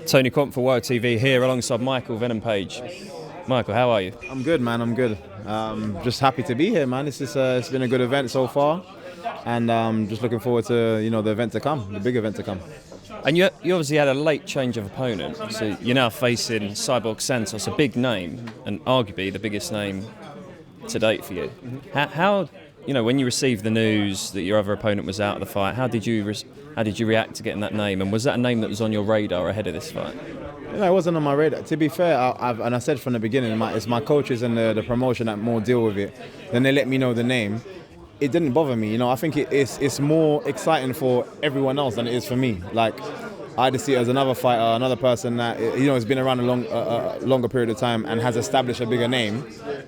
Tony Quant for WHOATV here alongside Michael Venom Page. Michael, how are you? I'm good, man. I'm good. Just happy to be here, man. It's been a good event so far, and just looking forward to the event to come, the big event to come. And you obviously had a late change of opponent, so you're now facing Cyborg Santos, a big name, and arguably the biggest name to date for you. How when you received the news that your other opponent was out of the fight, how did you react to getting that name? And was that a name that was on your radar ahead of this fight? It wasn't on my radar. To be fair, I said from the beginning, it's my coaches and the promotion that more deal with it. Then they let me know the name. It didn't bother me. I think it's more exciting for everyone else than it is for me. Like, I just see it as another fighter, another person that has been around a longer period of time and has established a bigger name.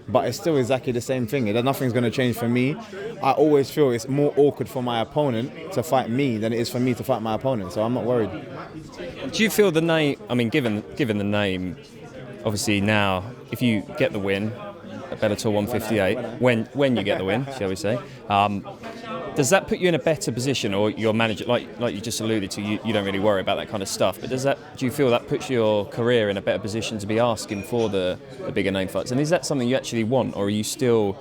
But it's still exactly the same thing. Nothing's going to change for me. I always feel it's more awkward for my opponent to fight me than it is for me to fight my opponent. So I'm not worried. Do you feel the name? I mean, given the name, obviously now, if you get the win at Bellator 158, when you get the win, shall we say, does that put you in a better position, or your manager, like you just alluded to, you don't really worry about that kind of stuff, but do you feel that puts your career in a better position to be asking for the bigger name fights? And is that something you actually want, or are you still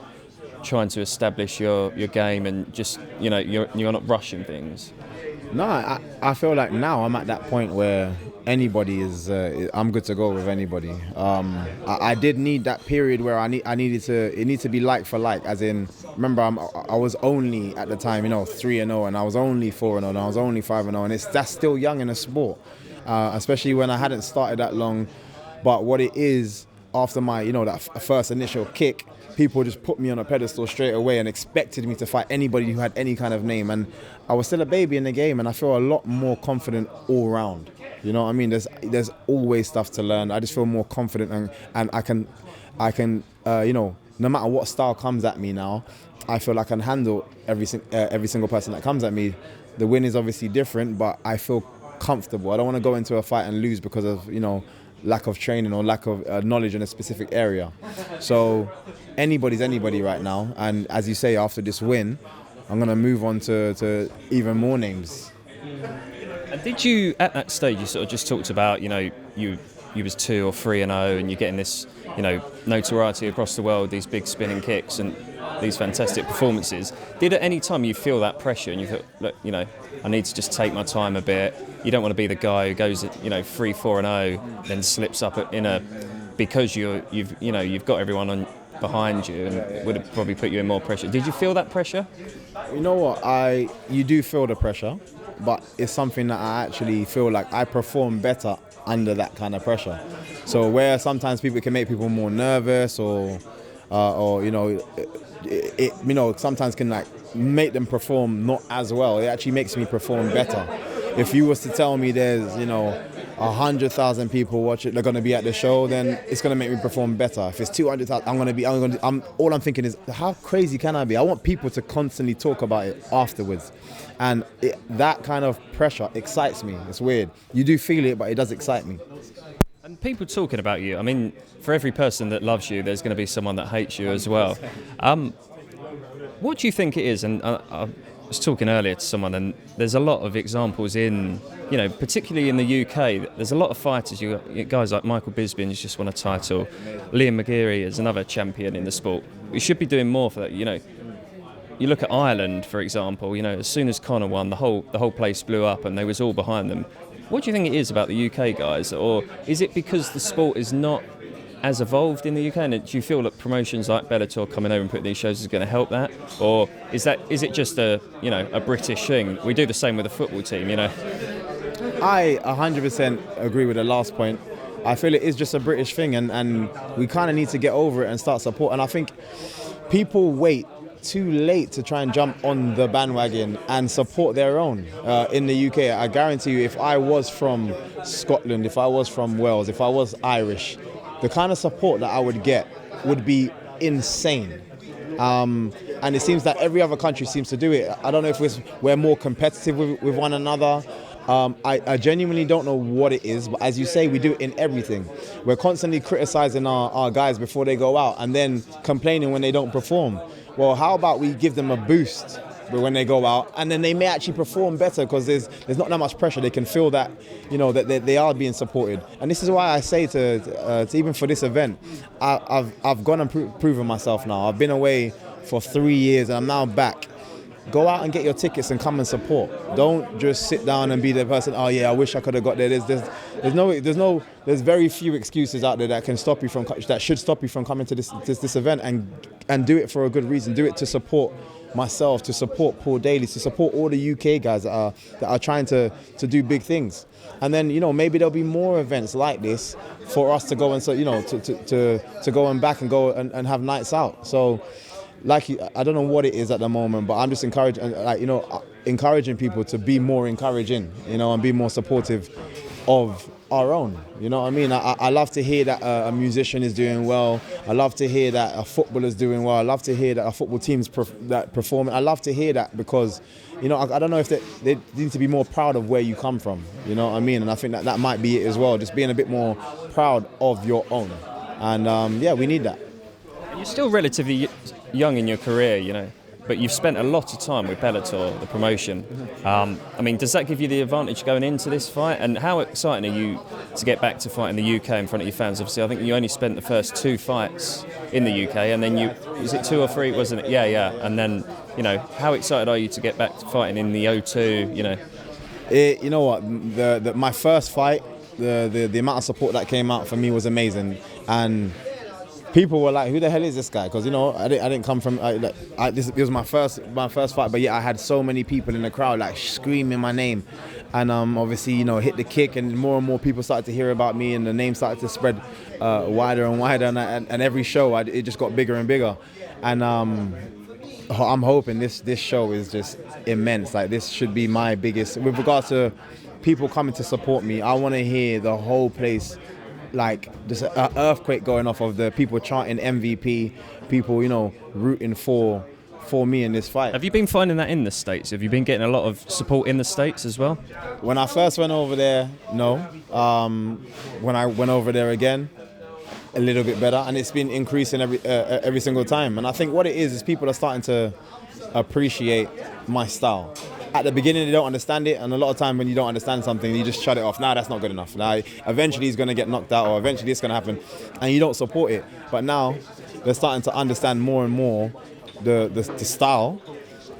trying to establish your game and just, you're not rushing things? No, I feel like now I'm at that point where anybody is, I'm good to go with anybody. I did need that period where it needed to be like for like, as in, remember I was only at the time 3-0, and I was only 4-0, and I was only 5-0, and that's still young in a sport, especially when I hadn't started that long. But what it is, after my that first initial kick, people just put me on a pedestal straight away and expected me to fight anybody who had any kind of name, and I was still a baby in the game, and I feel a lot more confident all round. You know what I mean? There's always stuff to learn. I just feel more confident, and I can no matter what style comes at me now, I feel I can handle every single person that comes at me. The win is obviously different, but I feel comfortable. I don't want to go into a fight and lose because of lack of training or lack of knowledge in a specific area. So anybody's anybody right now, and as you say, after this win, I'm going to move on to even more names. And did you, at that stage, you sort of just talked about, you was 2 or 3-0, and you're getting this, notoriety across the world, these big spinning kicks and these fantastic performances. Did at any time you feel that pressure and you thought, look, I need to just take my time a bit? You don't want to be the guy who goes at 3-4-0, then slips up because you've got everyone behind you, and it would have probably put you in more pressure. Did you feel that pressure? You know what? You do feel the pressure, but it's something that I actually feel like I perform better under that kind of pressure. So where sometimes people can make people more nervous, or it sometimes can make them perform not as well. It actually makes me perform better. If you was to tell me there's 100,000 people watching, they're going to be at the show, then it's going to make me perform better. If it's 200,000, all I'm thinking is, how crazy can I be? I want people to constantly talk about it afterwards, and that kind of pressure excites me. It's weird. You do feel it, but it does excite me. And people talking about you, I mean, for every person that loves you, there's going to be someone that hates you as well. What do you think it is? And I was talking earlier to someone, and there's a lot of examples in, particularly in the UK, there's a lot of fighters. You got guys like Michael Bisping who's just won a title. Liam McGeary is another champion in the sport. We should be doing more for that. You look at Ireland, for example, as soon as Conor won, the whole place blew up and they was all behind them. What do you think it is about the UK guys? Or is it because the sport is not as evolved in the UK? And do you feel that promotions like Bellator coming over and putting these shows is going to help that? Or is it just a British thing? We do the same with the football team, I 100% agree with the last point. I feel it is just a British thing, and we kind of need to get over it and start support. And I think people wait too late to try and jump on the bandwagon and support their own. In the UK, I guarantee you, if I was from Scotland, if I was from Wales, if I was Irish, the kind of support that I would get would be insane. And it seems that every other country seems to do it. I don't know if we're more competitive with one another. I genuinely don't know what it is, but as you say, we do it in everything. We're constantly criticizing our guys before they go out and then complaining when they don't perform. Well, how about we give them a boost when they go out, and then they may actually perform better because there's not that much pressure. They can feel that, you know, that they are being supported. And this is why I say to even for this event, I've gone and proven myself now. I've been away for 3 years and I'm now back. Go out and get your tickets and come and support. Don't just sit down and be the person, oh yeah, I wish I could have got there. There's very few excuses out there that can stop you that should stop you from coming to this event, and do it for a good reason. Do it to support myself, to support Paul Daly, to support all the UK guys that are trying to do big things. And then, you know, maybe there'll be more events like this for us to go and, so, you know, to go and back and go and have nights out. So, like, I don't know what it is at the moment, but I'm just encouraging people to be more encouraging, you know, and be more supportive of our own. You know what I mean? I love to hear that a musician is doing well. I love to hear that a footballer's doing well. I love to hear that a football team's performing. I love to hear that because, you know, I don't know if they need to be more proud of where you come from. You know what I mean? And I think that might be it as well. Just being a bit more proud of your own. And yeah, we need that. You're still relatively young in your career, you know, but you've spent a lot of time with Bellator, the promotion. I mean, does that give you the advantage going into this fight? And how exciting are you to get back to fight in the UK in front of your fans? Obviously, I think you only spent the first 2 fights in the UK, and then was it 2 or 3, wasn't it? Yeah. And then, you know, how excited are you to get back to fighting in the O2, you know? You know what, my first fight, the amount of support that came out for me was amazing. And people were like, who the hell is this guy? Because, you know, I didn't come from, this was my first fight, but yeah, I had so many people in the crowd like screaming my name. And obviously, you know, hit the kick, and more people started to hear about me, and the name started to spread wider and wider. And every show, it just got bigger and bigger. And I'm hoping this show is just immense. Like, this should be my biggest, with regards to people coming to support me. I want to hear the whole place, like, just an earthquake going off of the people chanting MVP, people, you know, rooting for me in this fight. Have you been finding that in the States? Have you been getting a lot of support in the States as well? When I first went over there, no. When I went over there again, a little bit better, and it's been increasing every single time. And I think what it is people are starting to appreciate my style. At the beginning, they don't understand it, and a lot of time when you don't understand something, you just shut it off. Nah, that's not good enough. Nah, eventually he's going to get knocked out, or eventually it's going to happen, and you don't support it. But now they're starting to understand more and more the style,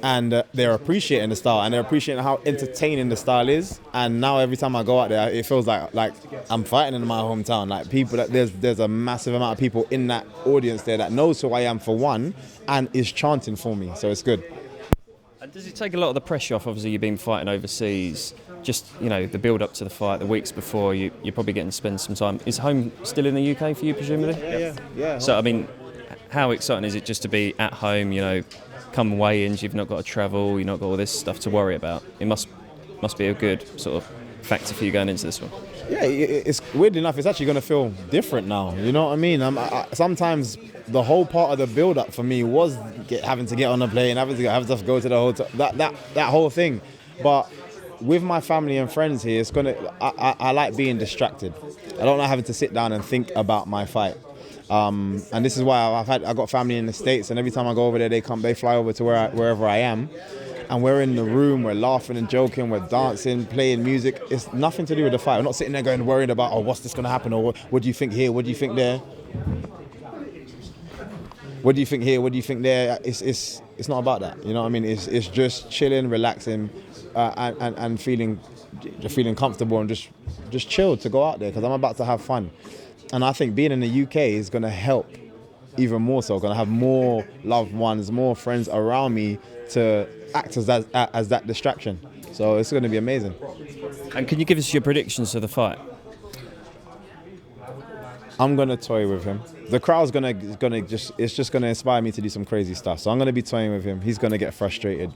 and they're appreciating the style, and they're appreciating how entertaining the style is. And now every time I go out there, it feels like I'm fighting in my hometown. Like, people, there's a massive amount of people in that audience there that knows who I am, for one, and is chanting for me. So it's good. And does it take a lot of the pressure off? Obviously, you've been fighting overseas. Just, you know, the build up to the fight, the weeks before, you're probably getting to spend some time. Is home still in the UK for you, presumably? Yeah. So, I mean, how exciting is it just to be at home, you know, come weigh-ins, you've not got to travel, you've not got all this stuff to worry about? It must be a good sort of factor for you going into this one. Yeah, it's weird enough, it's actually going to feel different now. You know what I mean? Sometimes the whole part of the build-up for me was having to get on a plane, having to go to the hotel, that whole thing. But with my family and friends here, it's I like being distracted. I don't like having to sit down and think about my fight. And this is why I got family in the States, and every time I go over there, they fly over to wherever I am. And we're in the room, we're laughing and joking, we're dancing, playing music. It's nothing to do with the fight. We're not sitting there worrying about, oh, what's this going to happen? Or what do you think here? What do you think there? What do you think here? What do you think there? It's not about that. You know what I mean? It's just chilling, relaxing, and feeling comfortable, and just chilled to go out there, because I'm about to have fun. And I think being in the UK is going to help even more so. Going to have more loved ones, more friends around me to act as that distraction. So it's going to be amazing. And can you give us your predictions for the fight? I'm going to toy with him. The crowd's it's just going to inspire me to do some crazy stuff. So I'm going to be toying with him. He's going to get frustrated.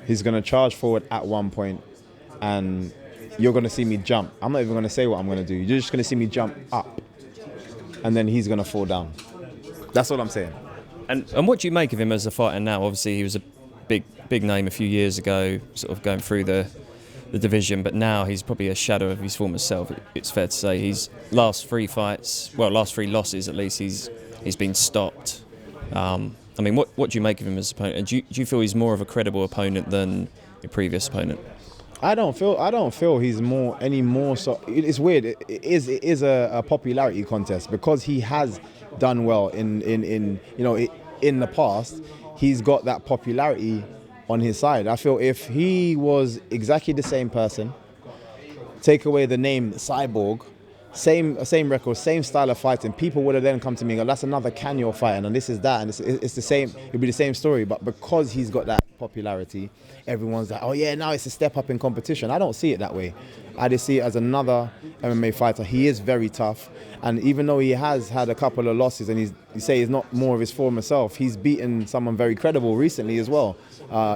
He's going to charge forward at one point, and you're going to see me jump. I'm not even going to say what I'm going to do. You're just going to see me jump up, and then he's going to fall down. That's all I'm saying. And what do you make of him as a fighter now? Obviously, he was a big name a few years ago, sort of going through the division, but now he's probably a shadow of his former self. It's fair to say his last 3 losses at least, he's been stopped. I mean, what do you make of him as an opponent? And do you feel he's more of a credible opponent than your previous opponent? I don't feel he's any more so. It's weird. It is a popularity contest because he has done well in the past. He's got that popularity on his side. I feel if he was exactly the same person, take away the name Cyborg, same record, same style of fighting, people would have then come to me and go, that's another Canyon fighting, and this is that, and it's the same. It'd be the same story, but because he's got that popularity, everyone's like, oh yeah, now it's a step up in competition. I don't see it that way. I just see it as another MMA fighter. He is very tough, and even though he has had a couple of losses, and you say he's not more of his former self, he's beaten someone very credible recently as well,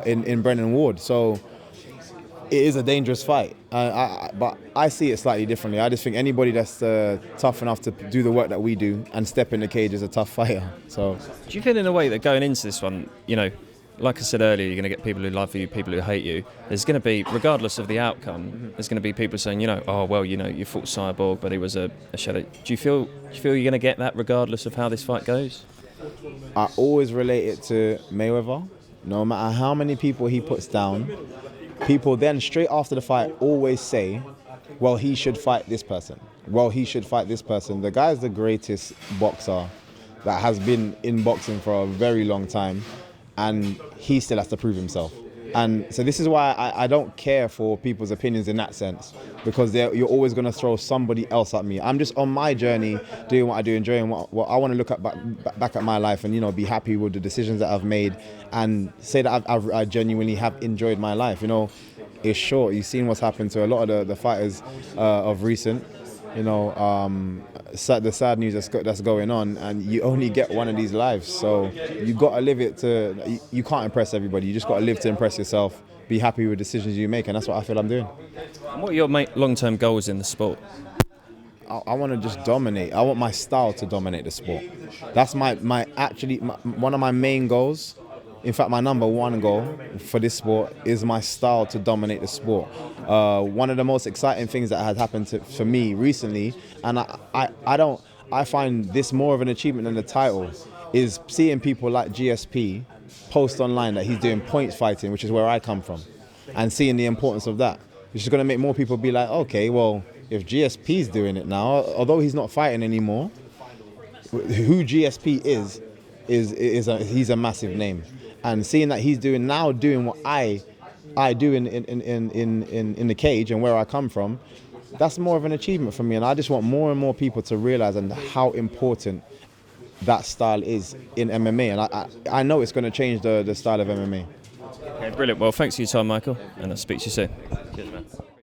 in Brennan Ward. So it is a dangerous fight, but I see it slightly differently. I just think anybody that's tough enough to do the work that we do and step in the cage is a tough fighter. So, do you feel in a way that going into this one, like I said earlier, you're going to get people who love you, people who hate you. There's going to be, regardless of the outcome, there's going to be people saying, oh well, you fought Cyborg, but he was a shadow. Do you feel you're going to get that regardless of how this fight goes? I always relate it to Mayweather. No matter how many people he puts down, people then straight after the fight always say, well, he should fight this person. Well, he should fight this person. The guy's the greatest boxer that has been in boxing for a very long time, and he still has to prove himself. And so this is why I don't care for people's opinions in that sense, because you're always going to throw somebody else at me. I'm just on my journey, doing what I do, enjoying what I want to look at back at my life, and be happy with the decisions that I've made, and say that I genuinely have enjoyed my life. It's short. You've seen what's happened to a lot of the fighters of recent. The sad news that's going on, and you only get one of these lives, so you got to live it you can't impress everybody. You just got to live to impress yourself, be happy with decisions you make, and that's what I feel I'm doing. And what are your long-term goals in the sport? I want to just dominate. I want my style to dominate the sport. That's one of my main goals. In fact, my number one goal for this sport is my style to dominate the sport. One of the most exciting things that has happened for me recently, and I find this more of an achievement than the title, is seeing people like GSP post online that he's doing points fighting, which is where I come from, and seeing the importance of that, which is going to make more people be like, okay, well, if GSP's doing it now, although he's not fighting anymore, who GSP is he's a massive name. And seeing that he's doing what I do in the cage and where I come from, that's more of an achievement for me. And I just want more and more people to realize and how important that style is in MMA. And I know it's going to change the style of MMA. Okay, brilliant. Well, thanks for your time, Michael, and I'll speak to you soon. Cheers, man.